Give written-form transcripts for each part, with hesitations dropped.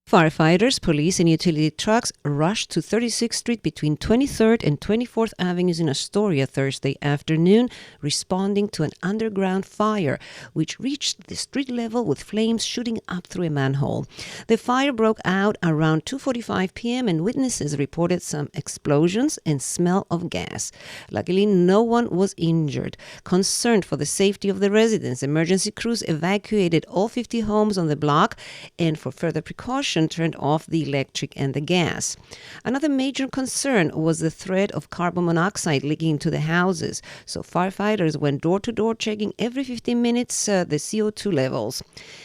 Firefighters, police, and utility trucks rushed to 36th Street between 23rd and 24th Avenues in Astoria Thursday afternoon, responding to an underground fire, which reached the street level with flames shooting up through a manhole. The fire broke out around 2:45 p.m. and witnesses reported some explosions and smell of gas. Luckily, no one was injured. Concerned for the safety of the residents, emergency crews evacuated all 50 homes on the block and, for further precaution, turned off the electric and the gas. Another major concern was the threat of carbon monoxide leaking into the houses, so firefighters went door to door checking every 15 minutes the CO2 levels.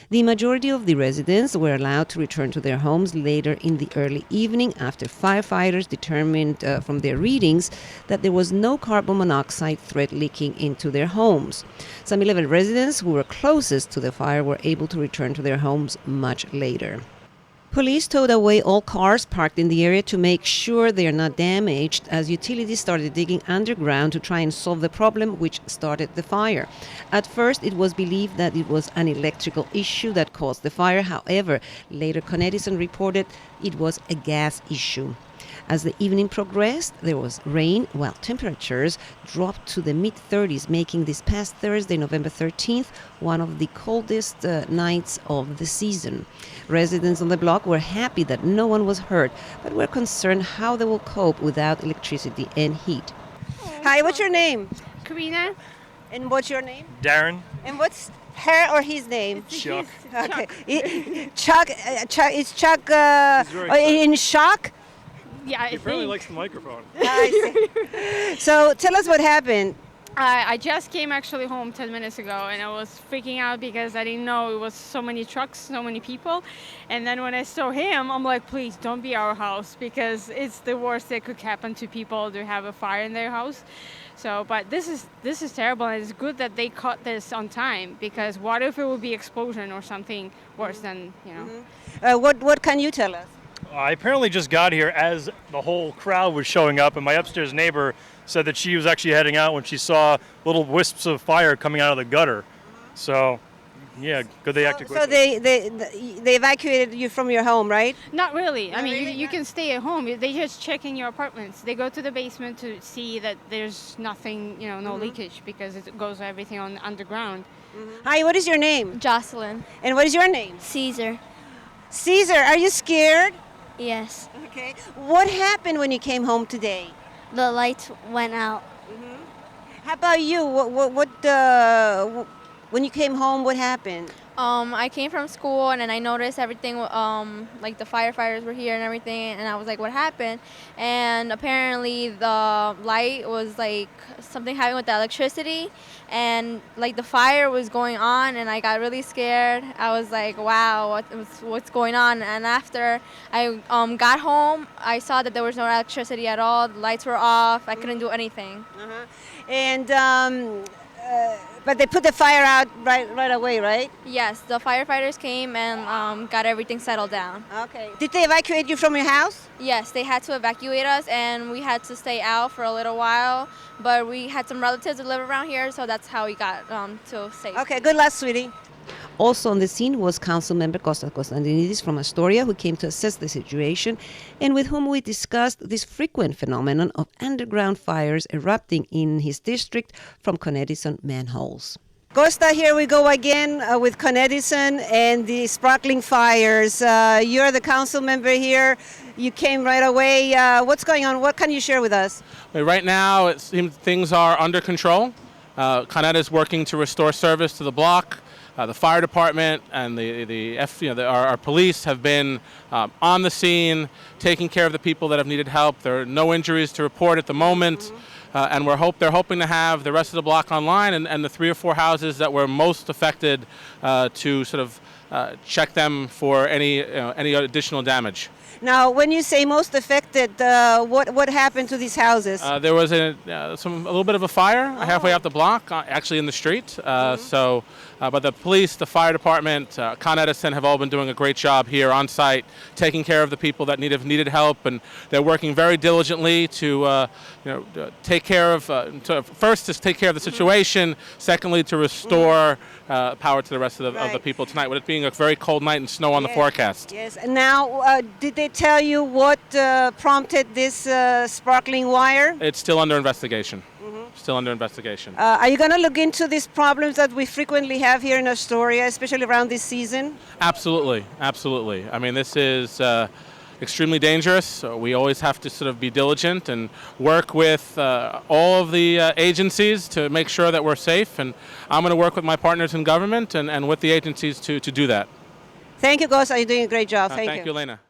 The majority of the residents were allowed to return to their homes later in the early evening after firefighters determined from their readings that there was no carbon monoxide threat leaking into their homes. Some 11 residents who were closest to the fire were able to return to their homes much later. Police towed away all cars parked in the area to make sure they are not damaged as utilities started digging underground to try and solve the problem which started the fire. At first, it was believed that it was an electrical issue that caused the fire. However, later Con Edison reported it was a gas issue. As the evening progressed, there was rain, while temperatures dropped to the mid-30s, making this past Thursday, November 13th, one of the coldest nights of the season. Residents on the block were happy that no one was hurt, but were concerned how they will cope without electricity and heat. Hi, what's your name? Karina. And what's your name? Darren. And what's her or his name? Chuck. Okay. Chuck, is Chuck He's very in shock? Yeah, He apparently likes the microphone. I see. So tell us what happened. I just came actually home 10 minutes ago, and I was freaking out because I didn't know it was so many trucks, so many people. And then when I saw him, I'm like, please don't be our house, because it's the worst that could happen to people to have a fire in their house. So, but this is terrible, and it's good that they caught this on time, because what if it would be explosion or something worse than, you know. Mm-hmm. What can you tell us? I apparently just got here as the whole crowd was showing up, and my upstairs neighbor said that she was actually heading out when she saw little wisps of fire coming out of the gutter. So, yeah, good they acted quickly. So they evacuated you from your home, right? Not really. I mean, really? you can stay at home. They just check in your apartments. They go to the basement to see that there's nothing, you know, no leakage, because it goes everything on underground. Mm-hmm. Hi, what is your name? Jocelyn. And what is your name? Caesar. Caesar, are you scared? Yes. Okay. What happened when you came home today? The lights went out. How about you? When you came home, what happened? I came from school and then I noticed everything, like the firefighters were here and everything, and I was like, what happened? And apparently the light was like something happening with the electricity, and like the fire was going on, and I got really scared. I was like, wow, what's going on? And after I got home, I saw that there was no electricity at all. The lights were off. I couldn't do anything. And but they put the fire out right away, right? Yes, the firefighters came and got everything settled down. Okay. Did they evacuate you from your house? Yes, they had to evacuate us, and we had to stay out for a little while. But we had some relatives that live around here, so that's how we got to safe. Okay, good luck, sweetie. Also on the scene was Councilman Costa Costantinides from Astoria, who came to assess the situation and with whom we discussed this frequent phenomenon of underground fires erupting in his district from Con Edison manholes. Costa, here we go again with Con Edison and the sparkling fires. You're the council member here. You came right away. What's going on? What can you share with us? Right now, it seems things are under control. Con Ed is working to restore service to the block. The fire department and our police have been on the scene, taking care of the people that have needed help. There are no injuries to report at the moment, and they're hoping to have the rest of the block online and the 3 or 4 houses that were most affected to sort of check them for any additional damage. Now, when you say most affected, what happened to these houses? There was a little bit of a fire halfway up the block, actually in the street. But the police, the fire department, Con Edison have all been doing a great job here on site, taking care of the people that needed help, and they're working very diligently to take care of first to take care of the situation, secondly to restore power to the rest of the people tonight. With it being being a very cold night and snow on the forecast. Yes. And now, did they tell you what prompted this sparkling wire? It's still under investigation. Still under investigation. Are you going to look into these problems that we frequently have here in Astoria, especially around this season? Absolutely, absolutely. I mean, this is extremely dangerous. We always have to sort of be diligent and work with all of the agencies to make sure that we're safe. And I'm going to work with my partners in government and with the agencies to do that. Thank you, Gus. You're doing a great job. Thank you, Elena.